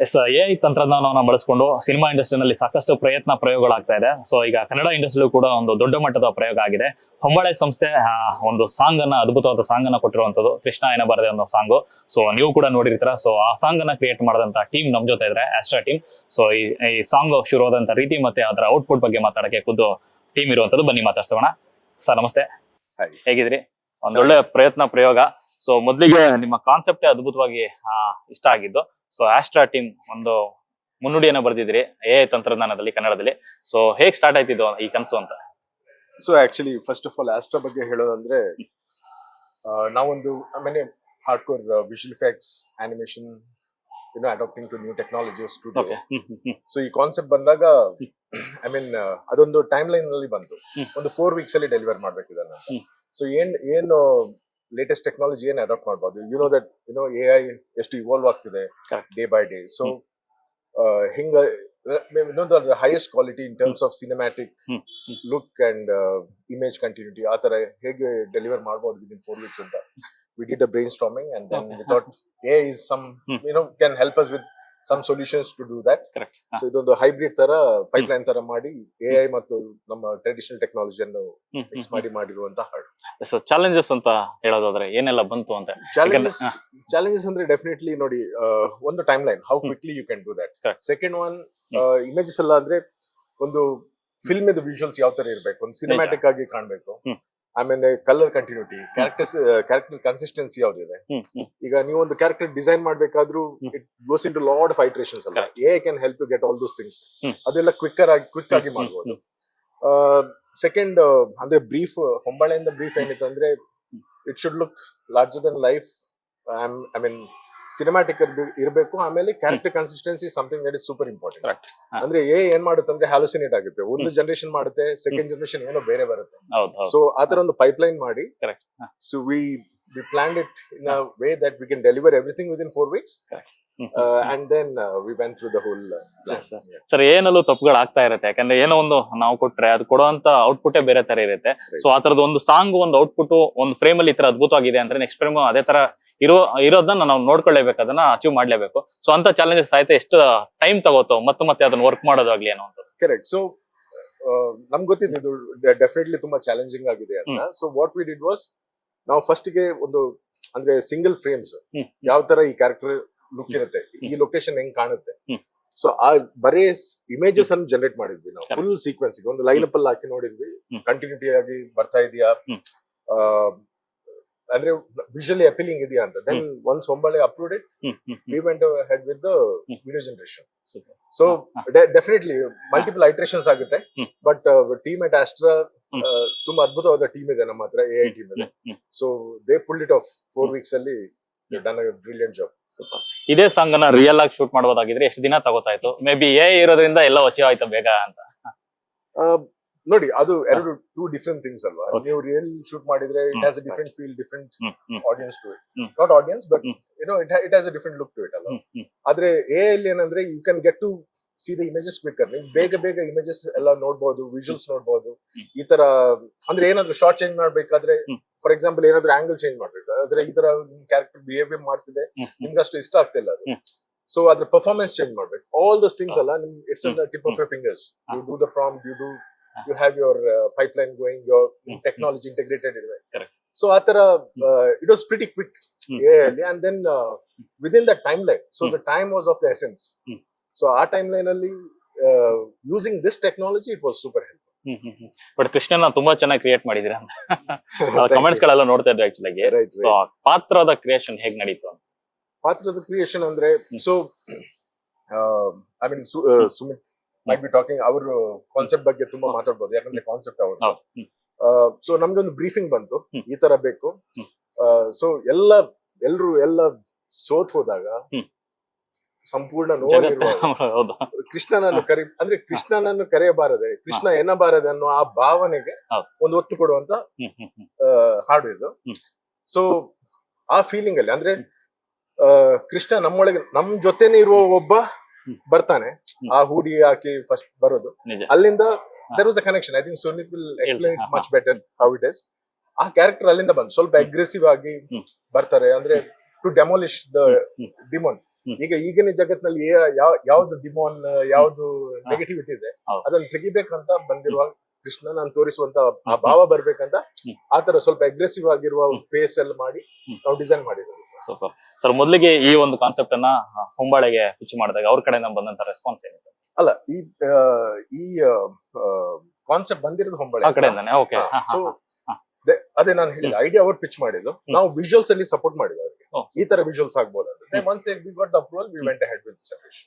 S AI ತಂತ್ರಜ್ಞಾನವನ್ನು ಬಳಸಿಕೊಂಡು cinema ಇಂಡಸ್ಟ್ರಿನಲ್ಲಿ ಸಾಕಷ್ಟು ಪ್ರಯೋಗಗಳಾಗ್ತಾ ಇದೆ. ಸೊ ಈಗ ಕನ್ನಡ ಇಂಡಸ್ಟ್ರಿಯಲ್ಲೂ ಕೂಡ ಒಂದು ದೊಡ್ಡ ಮಟ್ಟದ ಪ್ರಯೋಗ ಆಗಿದೆ. ಹೊಂಬಾಳೆ ಸಂಸ್ಥೆ ಒಂದು ಸಾಂಗ್ ಅನ್ನ ಅದ್ಭುತವಾದ ಸಾಂಗ್ ಅನ್ನ ಕೊಟ್ಟಿರುವಂತದ್ದು ಕೃಷ್ಣ ಏನಬಾರದೆ ಅನ್ನೋ ಸಾಂಗು. ಸೊ ನೀವು ಕೂಡ ನೋಡಿರ್ತೀರಾ. ಸೊ ಆ ಸಾಂಗ್ ಅನ್ನ ಕ್ರಿಯೇಟ್ ಮಾಡಿದಂತ ಟೀಮ್ ನಮ್ ಜೊತೆ ಇದ್ರೆ ಆಸ್ಟ್ರಾ ಟೀಮ್. ಸೊ ಈ ಸಾಂಗ್ ಶುರುವಾದಂತ ರೀತಿ ಮತ್ತೆ ಅದರ ಔಟ್ಪುಟ್ ಬಗ್ಗೆ ಮಾತಾಡಕ್ಕೆ ಖುದ್ದು ಟೀಮ್ ಇರುವಂತದ್ದು. ಬನ್ನಿ ಮಾತಾಡ್ತೋಣ. ಸರ್ ನಮಸ್ತೆ, ಹೇಗಿದ್ರಿ? ಒಂದೊಳ್ಳೆ ಪ್ರಯೋಗ. ಸೊ ಮೊದಲಿಗೆ ನಿಮ್ಮ ಕಾನ್ಸೆಪ್ಟೇ ಅದ್ಭುತವಾಗಿ ಇಷ್ಟ ಆಗಿದ್ದು. ಸೊ ಆಸ್ಟ್ರಾ ಟೀಮ್ ಒಂದು ಮುನ್ನುಡಿಯನ್ನ ಬರೆದಿದ್ರಿ ಎಐ ತಂತ್ರಜ್ಞಾನದಲ್ಲಿ ಕನ್ನಡದಲ್ಲಿ. ಸೊ ಹೇಗ್ ಸ್ಟಾರ್ಟ್ ಆಯ್ತಿದ್ದು ಈ ಕನಸು ಅಂತ? So actually first of all Astra ಬಗ್ಗೆ ಹೇಳೋದಂದ್ರೆ ನಾವೊಂದು hardcore visual effects animation adapting to new technology studio. So ಈ ಕಾನ್ಸೆಪ್ಟ್ ಬಂದಾಗ ಅದೊಂದು ಟೈಮ್ ಲೈನ್ ನಲ್ಲಿ ಬಂತು. ಒಂದು 4 weeks ಅಲ್ಲಿ ಡೆಲಿವರ್ ಮಾಡ್ಬೇಕು ಇದನ್ನ. ಸೊ ಏನು ಲೇಟೆಸ್ಟ್ ಟೆಕ್ನಾಲಜಿ ಏನ್ ಅಡಾಪ್ಟ್ ಮಾಡಬಹುದು, ದಟ್ ಎಐ ಎಷ್ಟು ಇವಾಲ್ವ್ ಆಗ್ತಿದೆ ಡೇ ಬೈ ಡೇ. ಸೊ ಹಿಂಗ highest quality in terms of cinematic look and image continuity ಆ ತರ ಹೇಗೆ ಡೆಲಿವರ್ ಮಾಡಬಹುದು ವಿದಿನ್ 4 weeks ಅಂತ we did a brainstorming and then we thought AI is can help us with some solutions to do that. Correct. So ಇದೊಂದು hybrid ತರ pipeline ತರ ಮಾಡಿ AI ಮತ್ತು ನಮ್ಮ ಟ್ರೆಡಿಷನಲ್ ಟೆಕ್ನಾಲಜಿಯನ್ನು ಮಿಕ್ಸ್ ಮಾಡಿರುವಂತ ಹಾಡು. ಸೊ ಚಾಲೆಂಜಸ್ ಅಂತ ಹೇಳೋದಾದ್ರೆ ಏನೆಲ್ಲ ಬಂತು ಅಂತ? ಚಾಲೆಂಜಸ್ ಅಂದ್ರೆ ಡೆಫಿನೆಟ್ಲಿ ನೋಡಿ, ಒಂದು timeline, how quickly you can do that. Second one, images ಎಲ್ಲ ಅಂದ್ರೆ ಒಂದು ಫಿಲ್ಮ್ ಇದು ವಿಜುವಲ್ಸ್ ಯಾವ ತರ ಇರ್ಬೇಕು, ಒಂದು ಸಿನಿಮ್ಯಾಟಿಕ್ ಆಗಿ ಕಾಣ್ಬೇಕು. ಆಮೇಲೆ ಕಲರ್ ಕಂಟಿನ್ಯೂಟಿ, ಕ್ಯಾರೆಕ್ಟರ್ ಕನ್ಸಿಸ್ಟೆನ್ಸಿ ಯಾವ್ದಿದೆ. ಈಗ ನೀವು ಒಂದು ಕ್ಯಾರೆಕ್ಟರ್ ಡಿಸೈನ್ ಮಾಡ್ಬೇಕಾದ್ರೂ it goes into lot of iterations ಅಲ್ಲ. AI can help you get all those things. ಅದೆಲ್ಲ ಕ್ವಿಕ್ ಆಗಿ ಮಾಡ್ಬೋದು. ಸೆಕೆಂಡ್ ಅಂದ್ರೆ ಬ್ರೀಫ್, ಹೊಂಬಾಳೆಯಿಂದ ಬ್ರೀಫ್ ಏನಿತ್ತು ಅಂದ್ರೆ it should look larger than life. Cinematic ಇರಬೇಕು. ಆಮೇಲೆ character consistency something that is super important. ಅಂದ್ರೆ ಏನ್ ಮಾಡುತ್ತೆ ಅಂದ್ರೆ ಹ್ಯಾಲುಸಿನೇಟ್ ಆಗುತ್ತೆ. ಒಂದು ಜನರೇಷನ್ ಮಾಡುತ್ತೆ, ಸೆಕೆಂಡ್ ಜನರೇಷನ್ ಏನೋ ಬೇರೆ ಬರುತ್ತೆ. ಸೊ ಆತರ ಒಂದು ಪೈಪ್ಲೈನ್ ಮಾಡಿ, so we planned it in a way that we can deliver everything within 4 weeks. And then we went through the whole plan. Sir ಏನಲ್ಲೂ ತಪ್ಪುಗಳು ಆಗ್ತಾ ಇರುತ್ತೆ. ಯಾಕಂದ್ರೆ ಏನೋ ಒಂದು ನಾವು ಕೊಟ್ರೆ ಅದು ಕೊಡುವಂತ ಔಟ್ಪುಟ್ ಬೇರೆ ತರ ಇರುತ್ತೆ. ಸೊ ಆ ತರದ ಒಂದು ಸಾಂಗ್ ಒಂದು ಔಟ್ಪುಟ್ ಒಂದು ಫ್ರೇಮ್ ಅಲ್ಲಿ ಈ ತರ ಅದ್ಭುತವಾಗಿದೆ ಅಂದ್ರೆ ನೆಕ್ಸ್ಟ್ ಫ್ರೇಮ್ ಅದೇ ತರ ಇರೋದನ್ನ ನಾವು ನೋಡ್ಕೊಳ್ಳೇಬೇಕು, ಅದನ್ನ ಅಚೀವ್ ಮಾಡ್ಲೇಬೇಕು. ಸೊ ಅಂತ ಚಾಲೆಂಜಸ್ ಆಯ್ತು. ಎಷ್ಟು ಟೈಮ್ ತಗೋತೋ ಮತ್ತೆ ಅದನ್ನ ವರ್ಕ್ ಮಾಡೋದಾಗ್ಲಿ ಏನೋ ಅಂತ. ಕರೆಕ್ಟ್. ಸೊ ನಮ್ಗೆ ಗೊತ್ತಿದ್ದು ಇದು ಡೆಫಿನೆಟ್ಲಿ ತುಂಬಾ ಚಾಲೆಂಜಿಂಗ್ ಆಗಿದೆ ಅಂತ. So what we did was, ನಾವು ಫಸ್ಟ್ ಗೆ ಒಂದು ಅಂದ್ರೆ ಸಿಂಗಲ್ ಫ್ರೇಮ್ಸ್ ಯಾವ ತರ ಈ ಕ್ಯಾರೆಕ್ಟರ್ ಲುಕ್ ಇರುತ್ತೆ, ಈ ಲೊಕೇಶನ್ ಹೆಂಗ್ ಕಾಣುತ್ತೆ. ಸೊ ಆ ಬರೇ ಇಮೇಜಸ್ ಅನ್ನು ಜನರೇಟ್ ಮಾಡಿದ್ವಿ ನಾವು. ಫುಲ್ ಸೀಕ್ವೆನ್ಸ್ ಒಂದು ಲೈನ್ ಅಪ್ ಅಲ್ಲಿ ಹಾಕಿ ನೋಡಿದ್ವಿ, ಕಂಟಿನ್ಯೂಟಿ ಆಗಿ ಬರ್ತಾ ಇದೆಯಾ, ಅಂದ್ರೆ ವಿಜುವಲಿ ಅಪೀಲಿಂಗ್ ಇದೆಯಾ ಅಂತ. Then once Hombale uploaded, we went ahead with the video generation. So definitely multiple iterations ಆಗುತ್ತೆ. ಬಟ್ ಟೀಮ್ ಎಟ್ ಆಸ್ಟ್ರಾ ತುಂಬಾ ಅದ್ಭುತವಾದ ಟೀಮ್ ಇದೆ ನಮ್ಮ ಹತ್ರ, ಎಐ ಟೀಮ್ ಇದೆ. So they pulled it off 4 weeks ಅಲ್ಲಿ done a brilliant job. Super. ಇದೇ song ಅನ್ನ ರಿಯಲ್ ಆಗಿ ಶೂಟ್ ಮಾಡಬಹುದಾಗಿದ್ರೆ ಎಷ್ಟು ದಿನ ತಗೋತಾಯ್ತು? ಮೇ ಬಿ ಎ ಇರೋದ್ರಿಂದ ಎಲ್ಲ ಅಚೀವ್ ಆಯ್ತು ಬೇಗ ಅಂತ. ನೋಡಿ, ಅದು ಎರಡು 2 different things ಅಲ್ವಾ. ನೀವು ರಿಯಲ್ ಶೂಟ್ ಮಾಡಿದ್ರೆ it has a different feel, different audience to it. Not audience but it has a different look to it ಅಲ್ವಾ. ಆದ್ರೆ ಎ ಅಲ್ಲಿ ಏನಂದ್ರೆ you can get to see the images quicker. ನೀವು ಬೇಗ ಇಮೇಜಸ್ ಎಲ್ಲ ನೋಡ್ಬೋದು, ವಿಜುವಲ್ಸ್ ನೋಡ್ಬೋದು. ಈ ತರ ಅಂದ್ರೆ ಏನಾದ್ರು ಶಾರ್ಟ್ ಚೇಂಜ್ ಮಾಡ್ಬೇಕಾದ್ರೆ, ಫಾರ್ ಎಕ್ಸಾಂಪಲ್ ಏನಾದ್ರು ಆಂಗಲ್ ಚೇಂಜ್ ಮಾಡ್ಬೇಕು ಆದ್ರೆ ಈ ತರ ಕ್ಯಾರೆಕ್ಟರ್ ಬಿಹೇವಿಯರ್ ಮಾಡ್ತಿದೆ, ನಿಮ್ಗೆ ಅಷ್ಟು ಇಷ್ಟ ಆಗ್ತಿಲ್ಲ ಅದು. ಸೊ ಅದ್ರ ಪರ್ಫಾರ್ಮೆನ್ಸ್ ಚೇಂಜ್ ಮಾಡ್ಬೇಕು. ಆಲ್ ದೋಸ್ ಥಿಂಗ್ಸ್ ಅಲ್ಲ, ನಿಮ್ it's on tip of your fingers. You do the prompt, you have your pipeline going, your technology integrated in it. So athara it was pretty quick. And then within that timeline, so the time was of the essence. So our timeline alli using this technology, it was super helpful. But ಕೃಷ್ಣನ ತುಂಬಾ ಚೆನ್ನಾಗಿ create ಮಾಡಿದಿರಾ ಅಂತ comments ಗಳೆಲ್ಲ ನೋಡ್ತಾ ಇದ್ವಿ actually. So ಪಾತ್ರದ creation ಹೇಗ್ ನಡೀತು? ಪಾತ್ರದ ಕ್ರಿಯೇಷನ್ ಅಂದ್ರೆ, so Sumit might be talking our concept ಬಗ್ಗೆ ತುಂಬಾ ಮಾತಾಡ್ಬೋದು, ಯಾಕಂದ್ರೆ ಕಾನ್ಸೆಪ್ಟ್ ಅವರು. ಸೊ ನಮ್ಗೆ ಒಂದು ಬ್ರೀಫಿಂಗ್ ಬಂತು, ಈ ತರ ಬೇಕು. ಸೊ ಎಲ್ಲ ಸೋತ್ ಹೋದಾಗ, ಸಂಪೂರ್ಣ ನೋಡಿರುವಾಗ ಕೃಷ್ಣನನ್ನು ಕರೆಯಬಾರದೆ, ಕೃಷ್ಣ ಎನ್ನಬಾರದೆ ಅನ್ನೋ ಆ ಭಾವನೆಗೆ ಒಂದು ಒತ್ತು ಕೊಡುವಂತ ಹಾಡು ಇದು. ಸೊ ಆ ಫೀಲಿಂಗ್ ಅಲ್ಲಿ ಅಂದ್ರೆ ಕೃಷ್ಣ ನಮ್ಮೊಳಗೆ ನಮ್ ಜೊತೆನೆ ಇರುವ ಒಬ್ಬ ಬರ್ತಾನೆ, ಆ ಹೂಡಿ ಹಾಕಿ ಫಸ್ಟ್ ಬರೋದು ಅಲ್ಲಿಂದ. there was a connection. I think Sunit will explain it much better how it is. ಆ ಕ್ಯಾರೆಕ್ಟರ್ ಅಲ್ಲಿಂದ ಬಂದು ಸ್ವಲ್ಪ ಅಗ್ರೆಸಿವ್ ಆಗಿ ಬರ್ತಾರೆ, ಅಂದ್ರೆ ಟು ಡೆಮಾಲಿಶ್ ದ ಡಿಮೋನ್. ಈಗ ಈಗಿನ ಜಗತ್ತಿನಲ್ಲಿ ಯಾವ್ದು ಡಿಮಾನ್ ಯಾವ್ದು ನೆಗೆಟಿವಿಟಿ ಇದೆ ಹೌದು. ಅದನ್ನ ತೆಗಿಬೇಕಂತ ಬಂದಿರುವ ಕೃಷ್ಣ ನಾನು ತೋರಿಸುವಂತ ಆ ಭಾವ ಬರ್ಬೇಕಂತ ಆತರ ಸ್ವಲ್ಪ ಅಗ್ರೆಸಿವ್ ಆಗಿರುವ ಫೇಸ್ ಅಲ್ಲಿ ಮಾಡಿ ನಾವು ಡಿಸೈನ್ ಮಾಡಿರೋದು. Super sir. ಮೊದಲಿಗೆ ಈ ಒಂದು ಕಾನ್ಸೆಪ್ಟ್ ಅನ್ನ ಹೊಂಬಾಳೆಗೆ ಪಿಚ್ ಮಾಡಿದಾಗ ಅವ್ರ ಕಡೆಯಿಂದ ಬಂದಂತ ರೆಸ್ಪಾನ್ಸ್ ಏನಿದೆ? ಅಲ್ಲ ಈ ಕಾನ್ಸೆಪ್ಟ್ ಬಂದಿರೋದು ಹೊಂಬಳೆ ಆ ಕಡೆಯಿಂದಾನೆ. ಓಕೆ. ಸೊ ಅದೇ ನಾನು ಹೇಳಿದ ಐಡಿಯಾ ಅವ್ರು ಪಿಚ್ ಮಾಡಿದ್ದು, ನಾವು ವಿಜುವಲ್ಸ್ ಅಲ್ಲಿ ಸಪೋರ್ಟ್ ಮಾಡಿದ್ವಿ ಅವ್ರಿಗೆ Oh. ಈ ತರ ವಿಜುವಲ್ಸ್ ಆಗ್ಬೋದು ಅಂತ. Once we got the approval, we went ahead with the separation.